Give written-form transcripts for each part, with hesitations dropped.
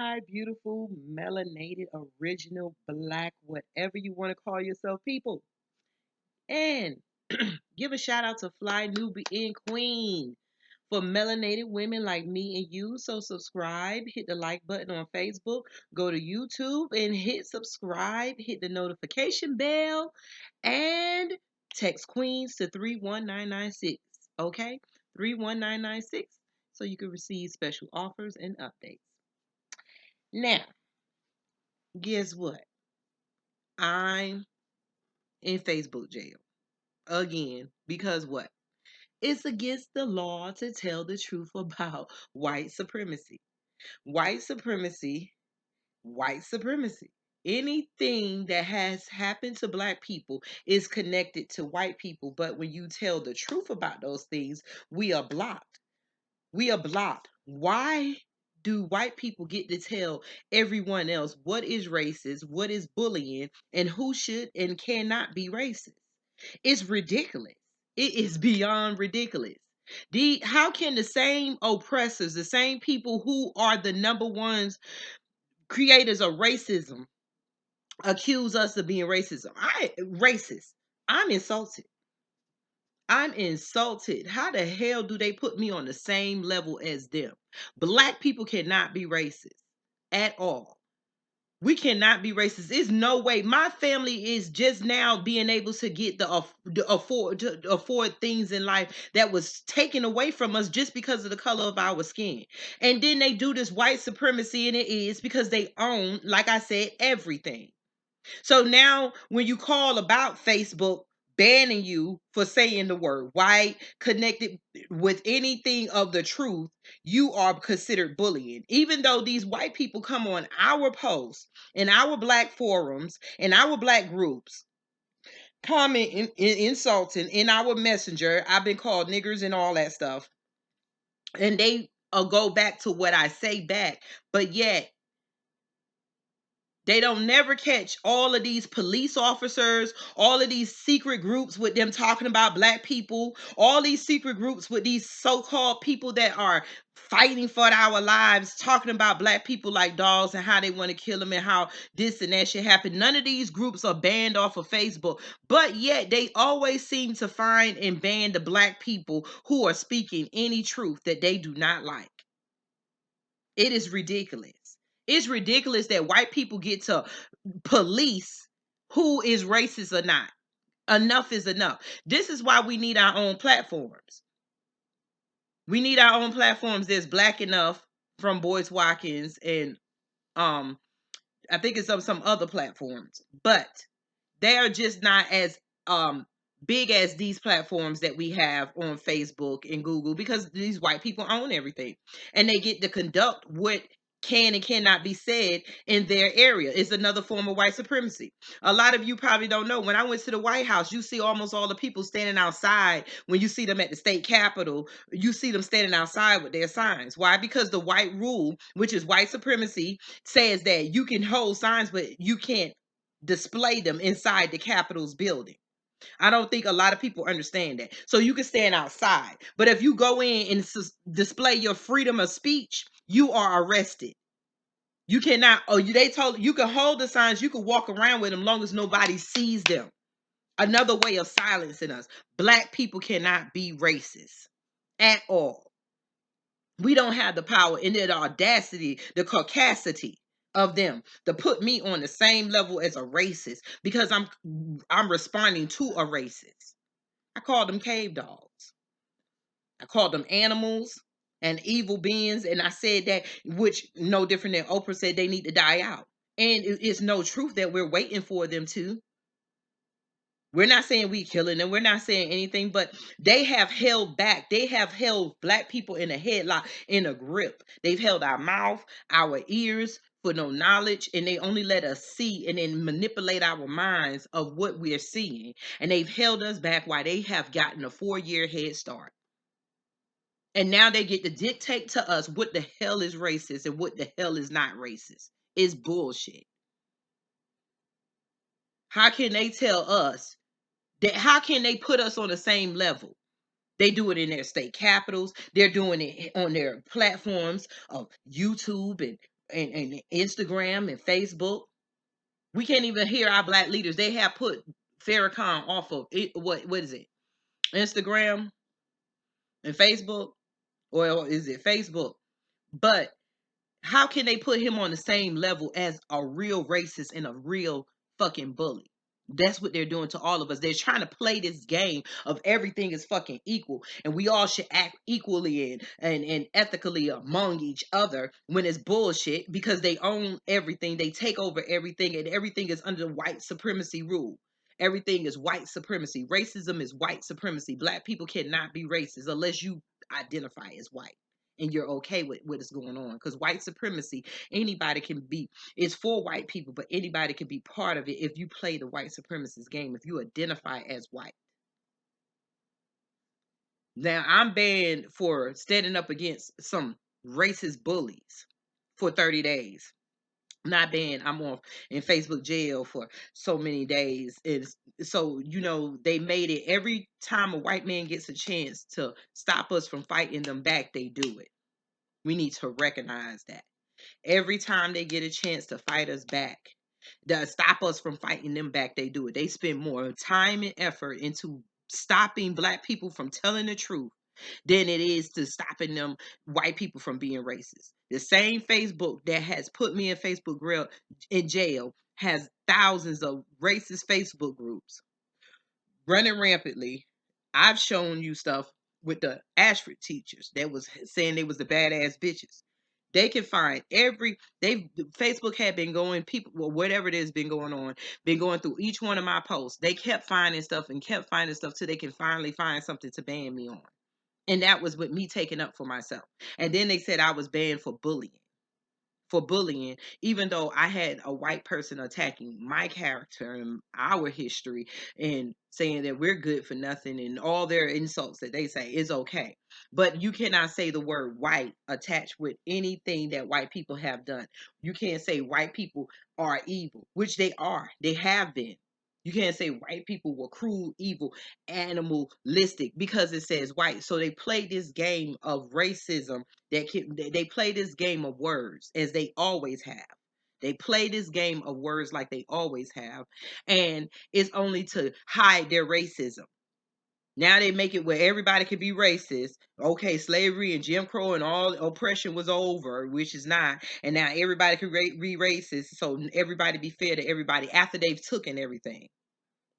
Hi, beautiful, melanated, original, black, whatever you want to call yourself, people. And give a shout out to Fly Nubian Queen for melanated women like me and you. So subscribe, hit the like button on Facebook, go to YouTube and hit subscribe, hit the notification bell, and text Queens to 31996. Okay? 31996 so you can receive special offers and updates. Now, guess what? I'm in Facebook jail again because what? It's against the law to tell the truth about white supremacy. White supremacy, white supremacy. Anything that has happened to black people is connected to white people, but when you tell the truth about those things, we are blocked. We are blocked. Why do white people get to tell everyone else what is racist, what is bullying, and who should and cannot be racist? It's ridiculous. It is beyond ridiculous. How can the same oppressors, the same people who are the number ones creators of racism, accuse us of being racism? Racist. I'm insulted. I'm insulted. How the hell do they put me on the same level as them? Black people cannot be racist at all. We cannot be racist. There's no way. My family is just now being able to get to afford things in life that was taken away from us just because of the color of our skin. And then they do this white supremacy, and it is because they own, like I said, everything. So now when you call about Facebook banning you for saying the word white connected with anything of the truth, you are considered bullying. Even though these white people come on our posts, in our black forums, in our black groups, commenting, insulting in our messenger. I've been called niggers and all that stuff. And they go back to what I say back. But yet they don't never catch all of these police officers, all of these secret groups with them talking about black people, all these secret groups with these so-called people that are fighting for our lives, talking about black people like dogs and how they want to kill them and how this and that should happen. None of these groups are banned off of Facebook, but yet they always seem to find and ban the black people who are speaking any truth that they do not like. It is ridiculous. It's ridiculous that white people get to police who is racist or not. Enough is enough. This is why we need our own platforms. We need our own platforms that's black enough from Boyce Watkins and I think it's on some other platforms, but they are just not as um big as these platforms that we have on Facebook and Google because these white people own everything and they get to conduct what can and cannot be said in their area. It's another form of white supremacy. A lot of you probably don't know. When I went to the White House, you see almost all the people standing outside. When you see them at the state capitol, you see them standing outside with their signs. Why? Because the white rule, which is white supremacy, says that you can hold signs, but you can't display them inside the Capitol's building. I don't think a lot of people understand that. So you can stand outside, but if you go in and display your freedom of speech, you are arrested. You cannot. Oh, they told you can hold the signs, you can walk around with them, long as nobody sees them. Another way of silencing us. Black people cannot be racist at all. We don't have the power and the audacity, the caucasity of them to put me on the same level as a racist because I'm responding to a racist. I called them cave dogs. I called them animals and evil beings, and I said that, which no different than Oprah said they need to die out. And it's no truth that we're waiting for them to. We're not saying we killing them. We're not saying anything, but they have held back. They have held black people in a headlock, in a grip. They've held our mouth, our ears for no knowledge, and they only let us see and then manipulate our minds of what we're seeing. And they've held us back while they have gotten a 4-year head start. And now they get to dictate to us what the hell is racist and what the hell is not racist. It's bullshit. How can they tell us that? How can they put us on the same level? They do it in their state capitals. They're doing it on their platforms of YouTube and and Instagram and Facebook. We can't even hear our black leaders. They have put Farrakhan off of it. What is it? Instagram and Facebook, or is it Facebook? But how can they put him on the same level as a real racist and a real fucking bully? That's what they're doing to all of us. They're trying to play this game of everything is fucking equal and we all should act equally and ethically among each other when it's bullshit because they own everything. They take over everything and everything is under white supremacy rule. Everything is white supremacy. Racism is white supremacy. Black people cannot be racist unless you identify as white and you're okay with what is going on, because white supremacy, anybody can be, it's for white people, but anybody can be part of it if you play the white supremacist game, if you identify as white. Now I'm banned for standing up against some racist bullies for 30 days. Not banned, I'm on in Facebook jail for so many days. It's so, they made it every time a white man gets a chance to stop us from fighting them back, they do it. We need to recognize that. Every time they get a chance to fight us back, to stop us from fighting them back, they do it. They spend more time and effort into stopping black people from telling the truth than it is to stopping them white people from being racist. The same Facebook that has put me in Facebook grill in jail has thousands of racist Facebook groups running rampantly. I've shown you stuff with the Ashford teachers that was saying they was the badass bitches. They can find Facebook had been going, people, well, whatever it is been going on, been going through each one of my posts. They kept finding stuff and kept finding stuff till they can finally find something to ban me on. And that was with me taking up for myself. And then they said I was banned for bullying. For bullying, even though I had a white person attacking my character and our history and saying that we're good for nothing and all their insults that they say is okay. But you cannot say the word white attached with anything that white people have done. You can't say white people are evil, which they are. They have been. You can't say white people were cruel, evil, animalistic because it says white. So they play this game of racism. They play this game of words as they always have. They play this game of words like they always have, and it's only to hide their racism. Now they make it where everybody can be racist. Okay, slavery and Jim Crow and all oppression was over, which is not, and now everybody can be racist. So everybody be fair to everybody after they've taken everything.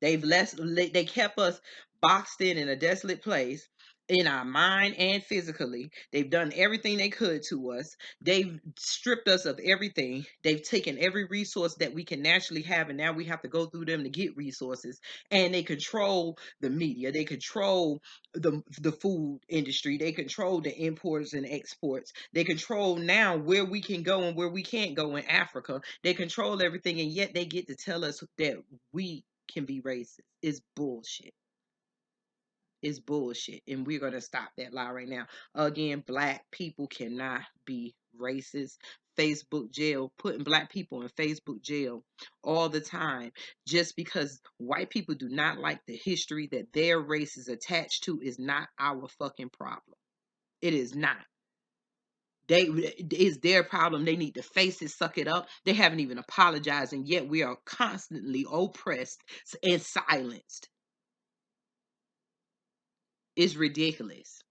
They kept us boxed in a desolate place in our mind and physically. They've done everything they could to us. They've stripped us of everything. They've taken every resource that we can naturally have, and now we have to go through them to get resources. And they control the media. They control the food industry. They control the imports and exports. They control now where we can go and where we can't go in Africa. They control everything, and yet they get to tell us that we can be racist. It's bullshit. It's bullshit. And we're going to stop that lie right now. Again, black people cannot be racist. Facebook jail, putting black people in Facebook jail all the time just because white people do not like the history that their race is attached to is not our fucking problem. It is not. It's their problem. They need to face it, suck it up. They haven't even apologized, and yet we are constantly oppressed and silenced. It's ridiculous.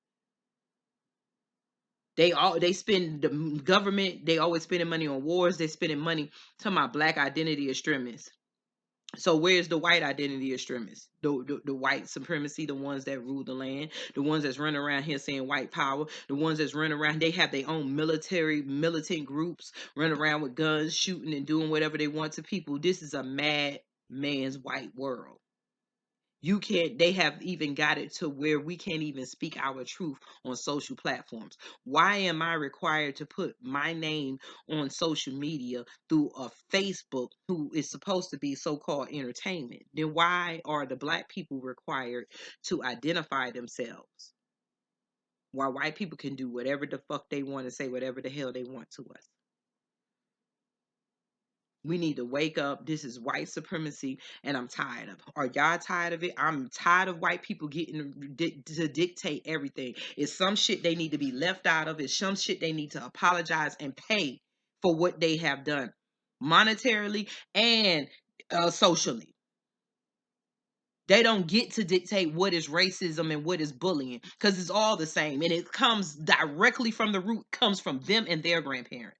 They spend the government. They always spending money on wars. They're spending money to my black identity extremists. So where's the white identity extremists? The white supremacy, the ones that rule the land, the ones that's running around here saying white power, the ones that's running around, they have their own militant groups running around with guns, shooting and doing whatever they want to people. This is a mad man's white world. They have even got it to where we can't even speak our truth on social platforms. Why am I required to put my name on social media through a Facebook who is supposed to be so-called entertainment? Then why are the black people required to identify themselves? While white people can do whatever the fuck they want to say, whatever the hell they want to us. We need to wake up. This is white supremacy, and I'm tired of it. Are y'all tired of it? I'm tired of white people getting to dictate everything. It's some shit they need to be left out of. It's some shit they need to apologize and pay for what they have done monetarily and socially. They don't get to dictate what is racism and what is bullying, because it's all the same, and it comes directly from the root, comes from them and their grandparents.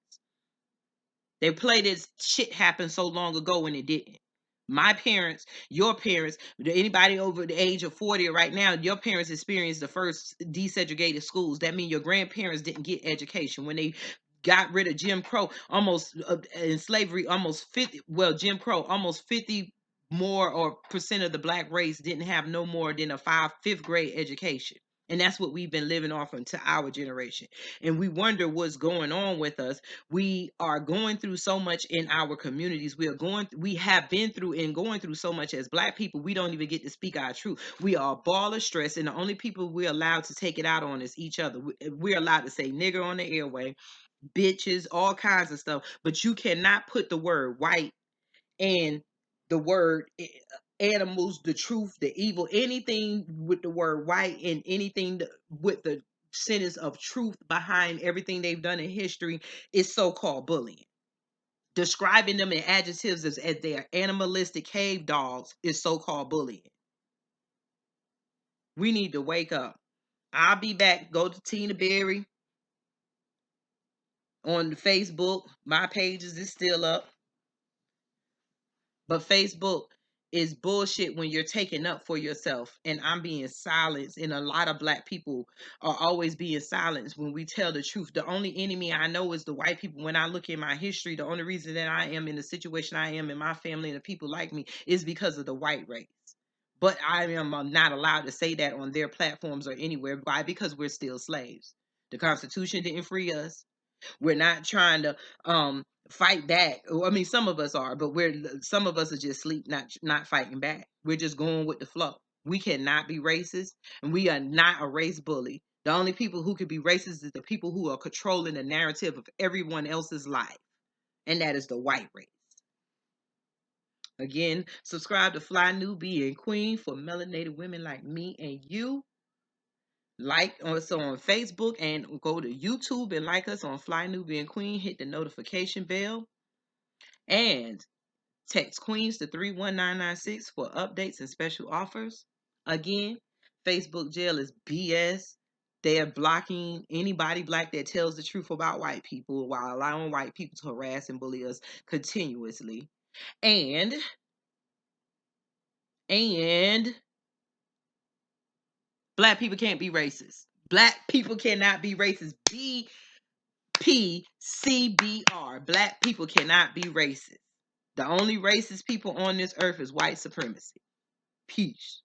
They play this shit happened so long ago when it didn't. My parents, your parents, anybody over the age of 40 right now, your parents experienced the first desegregated schools. That means your grandparents didn't get education. When they got rid of Jim Crow, almost in slavery, almost 50, well, Jim Crow, almost 50 more or percent of the black race didn't have no more than a fifth grade education. And that's what we've been living off into our generation. And we wonder what's going on with us. We are going through so much in our communities. We have been through and going through so much as black people. We don't even get to speak our truth. We are a ball of stress, and the only people we're allowed to take it out on is each other. We're allowed to say nigger on the airway, bitches, all kinds of stuff, but you cannot put the word white and the word animals, the truth, the evil, anything with the word white and anything with the sentence of truth behind everything they've done in history is so-called bullying. Describing them in adjectives as they are animalistic cave dogs is so-called bullying. We need to wake up. I'll be back. Go to Tina Berry on Facebook. My pages is still up. But Facebook is bullshit when you're taking up for yourself. And I'm being silenced. And a lot of black people are always being silenced when we tell the truth. The only enemy I know is the white people. When I look at my history, the only reason that I am in the situation I am in my family and the people like me is because of the white race. But I am not allowed to say that on their platforms or anywhere. Why? Because we're still slaves. The Constitution didn't free us. We're not trying to fight back. I mean, some of us are, but some of us are just sleep, not fighting back. We're just going with the flow. We cannot be racist, and we are not a race bully. The only people who could be racist is the people who are controlling the narrative of everyone else's life, and that is the white race. Again, subscribe to Fly Newbie and Queen for melanated women like me and you. Like us on Facebook and go to YouTube and like us on Fly Nubian Queen. Hit the notification bell and text Queens to 31996 for updates and special offers. Again, Facebook jail is BS. They're blocking anybody black that tells the truth about white people while allowing white people to harass and bully us continuously. And black people can't be racist. Black people cannot be racist. BPCBR. Black people cannot be racist. The only racist people on this earth is white supremacy. Peace.